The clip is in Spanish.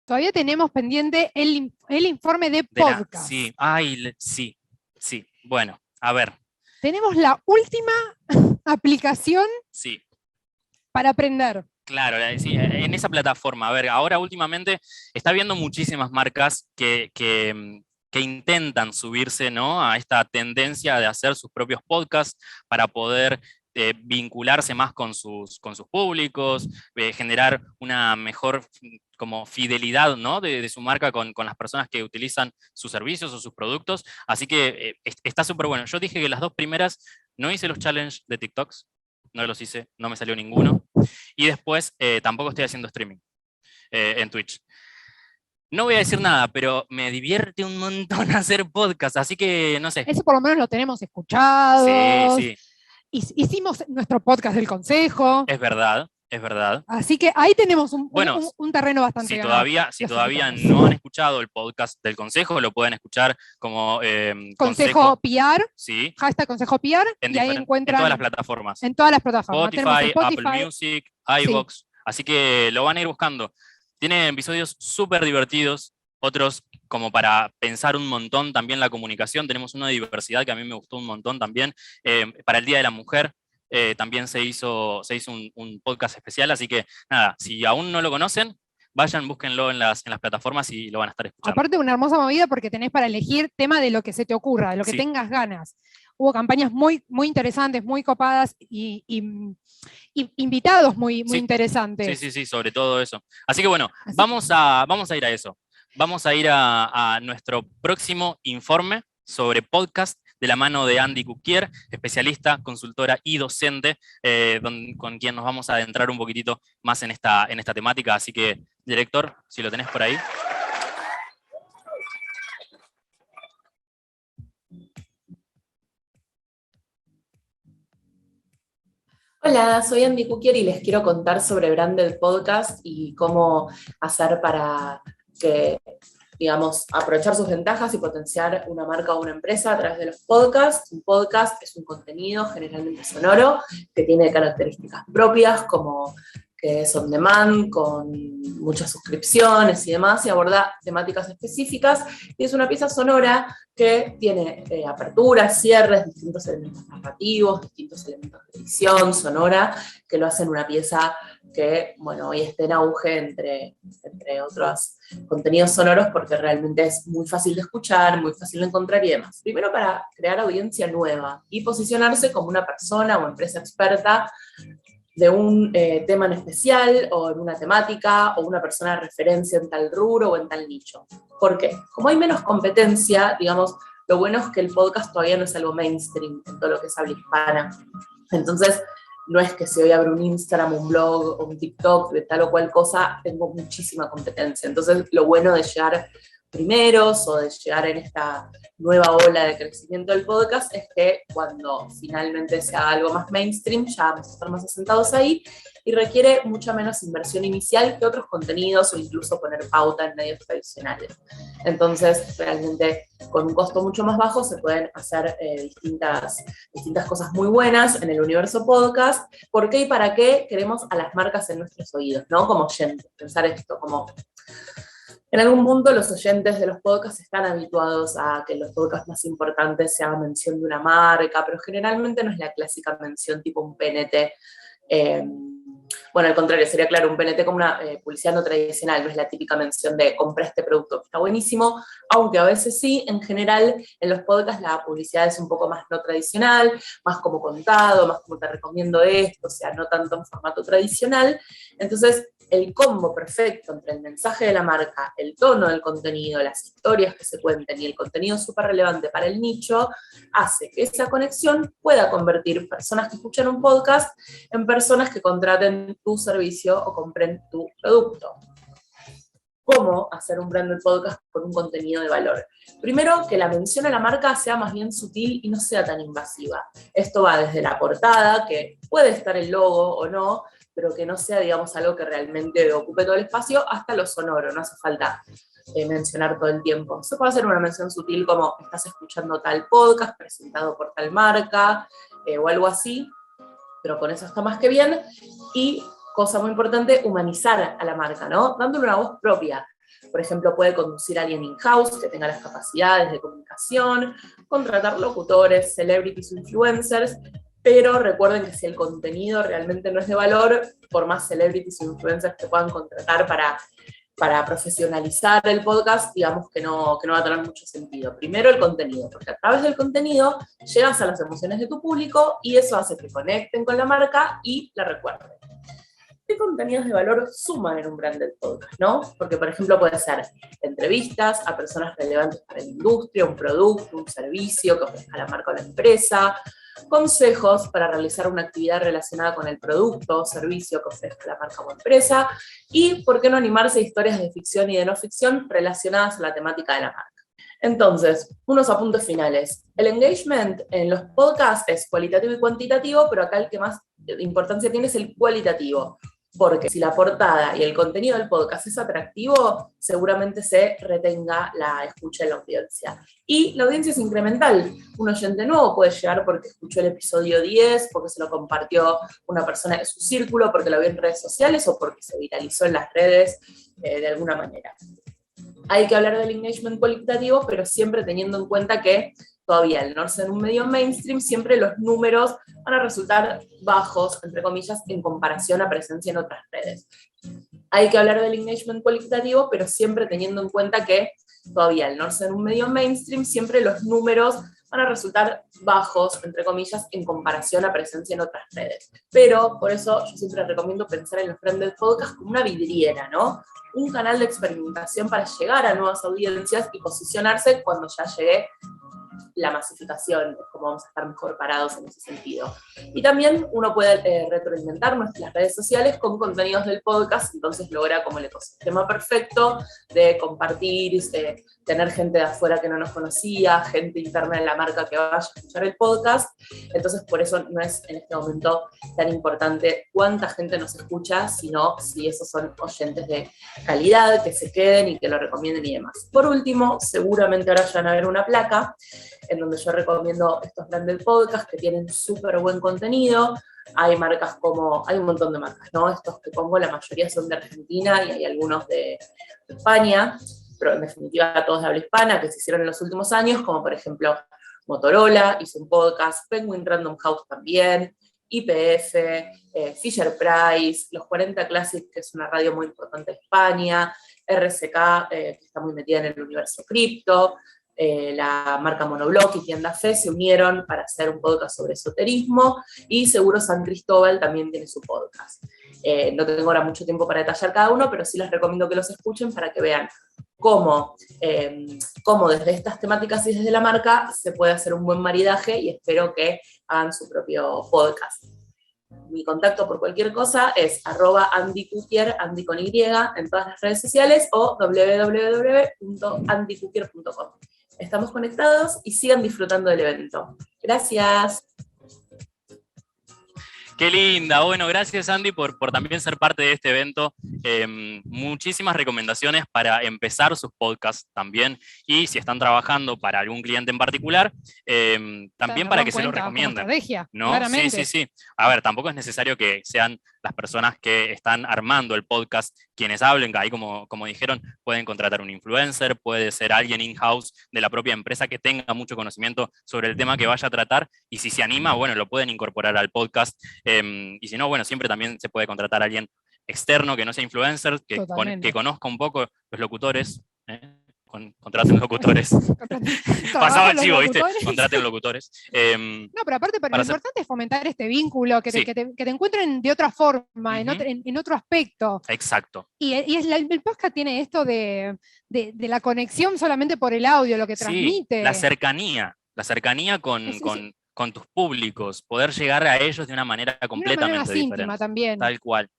Todavía tenemos pendiente el informe de podcast. Sí, sí. Bueno, a ver. Tenemos la última aplicación para aprender. Claro, sí, en esa plataforma. A ver, ahora últimamente está habiendo muchísimas marcas que intentan subirse, ¿no?, a esta tendencia de hacer sus propios podcasts para poder vincularse más con sus públicos, generar una mejor como fidelidad, ¿no?, de su marca con las personas que utilizan sus servicios o sus productos. Así que está súper bueno. Yo dije que las 2 primeras no hice los challenges de TikToks, no los hice, no me salió ninguno. Y después tampoco estoy haciendo streaming en Twitch. No voy a decir nada, pero me divierte un montón hacer podcast, así que no sé. Eso por lo menos lo tenemos escuchado. Sí. Hicimos nuestro podcast del consejo. Es verdad. Así que ahí tenemos un terreno bastante ganado. Si todavía no han escuchado el podcast del consejo, lo pueden escuchar como Consejo PR, sí. hashtag Consejo PR, y ahí encuentran en todas las plataformas. En todas las plataformas. Spotify, Apple Music, iVoox, sí. Así que lo van a ir buscando. Tienen episodios súper divertidos, otros como para pensar un montón también la comunicación. Tenemos uno de diversidad que a mí me gustó un montón también, para el Día de la Mujer. También se hizo un podcast especial, así que nada, si aún no lo conocen, vayan, búsquenlo en las plataformas y lo van a estar escuchando. Aparte, una hermosa movida porque tenés para elegir tema de lo que se te ocurra, de lo que tengas ganas. Hubo campañas muy, muy interesantes, muy copadas y invitados muy interesantes. Sí, sobre todo eso. Así que bueno, vamos a ir a eso. Vamos a ir a nuestro próximo informe sobre podcast de la mano de Andy Cuquier, especialista, consultora y docente, con quien nos vamos a adentrar un poquitito más en esta temática. Así que, director, si lo tenés por ahí. Hola, soy Andy Cuquier y les quiero contar sobre Branded Podcast y cómo hacer para que, digamos, aprovechar sus ventajas y potenciar una marca o una empresa a través de los podcasts. Un podcast es un contenido generalmente sonoro que tiene características propias como que es on demand, con muchas suscripciones y demás, y aborda temáticas específicas, y es una pieza sonora que tiene aperturas, cierres, distintos elementos narrativos, distintos elementos de edición sonora, que lo hacen una pieza que, bueno, hoy está en auge entre otros contenidos sonoros, porque realmente es muy fácil de escuchar, muy fácil de encontrar y demás. Primero, para crear audiencia nueva y posicionarse como una persona o empresa experta de un tema en especial, o en una temática, o una persona de referencia en tal rubro o en tal nicho. ¿Por qué? Como hay menos competencia, digamos, lo bueno es que el podcast todavía no es algo mainstream en todo lo que es habla hispana. Entonces, no es que si hoy abro un Instagram, un blog o un TikTok de tal o cual cosa, tengo muchísima competencia. Entonces, lo bueno de llegar primeros o de llegar en esta nueva ola de crecimiento del podcast es que cuando finalmente se haga algo más mainstream ya vamos a estar más asentados ahí y requiere mucha menos inversión inicial que otros contenidos o incluso poner pauta en medios tradicionales. Entonces realmente con un costo mucho más bajo se pueden hacer distintas cosas muy buenas en el universo podcast. ¿Por qué y para qué queremos a las marcas en nuestros oídos, ¿no? Como oyentes, pensar esto como... En algún punto los oyentes de los podcasts están habituados a que los podcasts más importantes se haga mención de una marca, pero generalmente no es la clásica mención tipo un PNT. Bueno, al contrario, sería claro, un PNT como una publicidad no tradicional, no es la típica mención de compré este producto que está buenísimo, aunque a veces sí, en general en los podcasts la publicidad es un poco más no tradicional, más como contado, más como te recomiendo esto, o sea, no tanto en formato tradicional. Entonces, el combo perfecto entre el mensaje de la marca, el tono del contenido, las historias que se cuenten y el contenido súper relevante para el nicho, hace que esa conexión pueda convertir personas que escuchan un podcast en personas que contraten tu servicio o compren tu producto. ¿Cómo hacer un branded podcast con un contenido de valor? Primero, que la mención a la marca sea más bien sutil y no sea tan invasiva. Esto va desde la portada, que puede estar el logo o no, pero que no sea, digamos, algo que realmente ocupe todo el espacio, hasta lo sonoro, no hace falta mencionar todo el tiempo. Se puede hacer una mención sutil como estás escuchando tal podcast presentado por tal marca o algo así, pero con eso está más que bien. Y, cosa muy importante, humanizar a la marca, ¿no? Dándole una voz propia. Por ejemplo, puede conducir a alguien in-house que tenga las capacidades de comunicación, contratar locutores, celebrities, influencers, pero recuerden que si el contenido realmente no es de valor, por más celebrities o influencers que puedan contratar para profesionalizar el podcast, digamos que no va a tener mucho sentido. Primero el contenido, porque a través del contenido llegas a las emociones de tu público y eso hace que conecten con la marca y la recuerden. ¿Qué contenidos de valor suman en un branded podcast, no? Porque, por ejemplo, puede ser entrevistas a personas relevantes para la industria, un producto, un servicio que ofrezca la marca o la empresa, consejos para realizar una actividad relacionada con el producto o servicio que ofrezca la marca o empresa, y por qué no animarse a historias de ficción y de no ficción relacionadas a la temática de la marca. Entonces, unos apuntes finales. El engagement en los podcasts es cualitativo y cuantitativo, pero acá el que más importancia tiene es el cualitativo. Porque si la portada y el contenido del podcast es atractivo, seguramente se retenga la escucha de la audiencia. Y la audiencia es incremental. Un oyente nuevo puede llegar porque escuchó el episodio 10, porque se lo compartió una persona de su círculo, porque lo vio en redes sociales o porque se viralizó en las redes de alguna manera. Hay que hablar del engagement cualitativo, pero siempre teniendo en cuenta que todavía al no ser un medio mainstream, siempre los números van a resultar bajos, entre comillas, en comparación a presencia en otras redes. Hay que hablar del engagement cualitativo, pero siempre teniendo en cuenta que todavía al no ser un medio mainstream, siempre los números van a resultar bajos, entre comillas, en comparación a presencia en otras redes. Pero por eso yo siempre recomiendo pensar en los branded podcasts como una vidriera, ¿no? Un canal de experimentación para llegar a nuevas audiencias y posicionarse cuando ya llegue la masificación, es como vamos a estar mejor parados en ese sentido. Y también uno puede retroalimentar nuestras redes sociales con contenidos del podcast, entonces logra como el ecosistema perfecto de compartir, tener gente de afuera que no nos conocía, gente interna de la marca que vaya a escuchar el podcast. Entonces por eso no es en este momento tan importante cuánta gente nos escucha, sino si esos son oyentes de calidad, que se queden y que lo recomienden y demás. Por último, seguramente ahora ya van a ver una placa en donde yo recomiendo estos branded podcasts que tienen súper buen contenido. Hay marcas hay un montón de marcas, ¿no? Estos que pongo, la mayoría son de Argentina y hay algunos de España, pero en definitiva todos de habla hispana, que se hicieron en los últimos años, como por ejemplo Motorola hizo un podcast, Penguin Random House también, YPF, Fisher Price, Los 40 Classic, que es una radio muy importante de España, RCK, que está muy metida en el universo cripto, la marca Monobloc y Tienda Fe se unieron para hacer un podcast sobre esoterismo, y Seguro San Cristóbal también tiene su podcast. No tengo ahora mucho tiempo para detallar cada uno, pero sí les recomiendo que los escuchen para que vean cómo desde estas temáticas y desde la marca se puede hacer un buen maridaje, y espero que hagan su propio podcast. Mi contacto por cualquier cosa es @andycookier, Andy con Y, en todas las redes sociales, o www.andycookier.com. Estamos conectados y sigan disfrutando del evento. Gracias. Qué linda. Bueno, gracias Andy por también ser parte de este evento. Muchísimas recomendaciones para empezar sus podcasts también, y si están trabajando para algún cliente en particular, también para que se lo recomienden, ¿no? Claramente. Sí. A ver, tampoco es necesario que sean las personas que están armando el podcast quienes hablen, que ahí como dijeron, pueden contratar un influencer, puede ser alguien in-house de la propia empresa que tenga mucho conocimiento sobre el tema que vaya a tratar, y si se anima, bueno, lo pueden incorporar al podcast. Y si no, bueno, siempre también se puede contratar a alguien externo que no sea influencer, que conozca un poco los locutores. Contraten locutores. Pasaba el chivo, ¿viste? Contraten locutores. No, pero aparte, lo importante es fomentar este vínculo, que te encuentren de otra forma, en otro aspecto. Exacto. Y el podcast tiene esto de la conexión solamente por el audio, lo que transmite. La cercanía con tus públicos, poder llegar a ellos de una manera completamente diferente. También. Tal cual.